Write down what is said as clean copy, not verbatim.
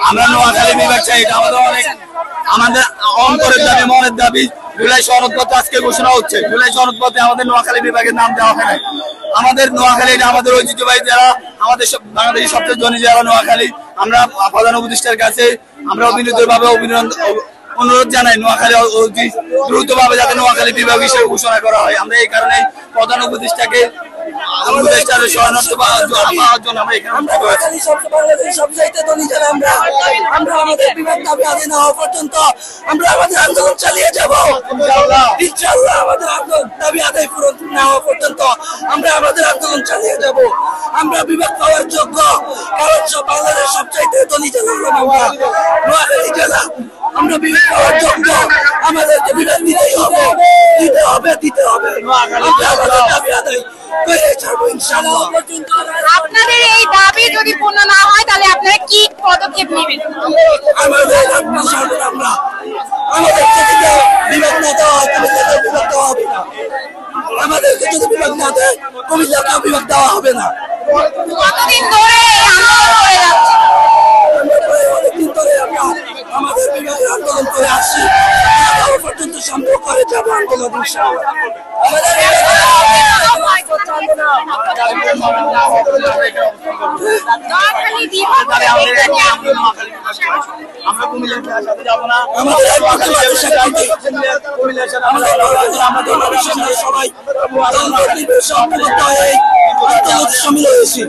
আমরা নোয়াখালী বিভাগ চাই, এটা আমাদের অনেক আমাদের অন্তরের দাবি, মনের দাবি। জুলাই সনদপত্র আজকে ঘোষণা হচ্ছে, জুলাই সনদপত্রে আমাদের নোয়াখালী বিভাগের নাম দেওয়া হয় নাই। আমাদের নোয়াখালী আমাদের ঐতিহ্যবাহী জেলা, আমাদের বাংলাদেশের সবচেয়ে ধনী জেলা নোয়াখালী। আমরা প্রধান উপদেষ্টার কাছে আমরা বিনীতভাবে অনুরোধ জানাই নোয়াখালী অতি দ্রুতভাবে যাতে নোয়াখালী বিভাগ হিসেবে ঘোষণা করা হয়। আমরা এই কারণে প্রধান উপদেষ্টাকে আমরা আমাদের আন্দোলন চালিয়ে যাব ইনশাআল্লাহ। আমাদের দাবি আদায় পূরণ না হওয়া পর্যন্ত আমরা আমাদের আন্দোলন চালিয়ে যাব। আমরা বিভাগ পাওয়ার যোগ্য, কারণ বাংলাদেশ সবচাইতে ধনী জেলা নোয়াখালী জেলা। আমরা বিভাগ পাওয়ার যোগ্য, আমাদেরকে বিভাগ দিতেই হবে, দিতে হবে, দিতে হবে। আমরা আমাদের দাবি আদায় করে যাব ইনশাআল্লাহ। আপনাদের এই দাবি যদি পূর্ণ না হয় তাহলে আপনারা কি পদক্ষেপ নেবেন? আমাদের আমরা আমাদেরকে যদি বিভাগ না দেওয়া হয় কুমিল্লাকে বিভাগ দেওয়া হবে না। আমাদেরকে যদি বিভাগ না দেয় কুমিল্লাকে বিভাগ দেওয়া হবে না। কতদিন ধরে এই আন্দোলন করে যাচ্ছে? অনেকদিন ধরে আমরা আমাদের বিভাগের আন্দোলন করে আসছি, পর্যন্ত সম্ভব করে যাবো আন্দোলন ইনশাআল্লাহ। সবাই সম্মিলিত হয়েছি।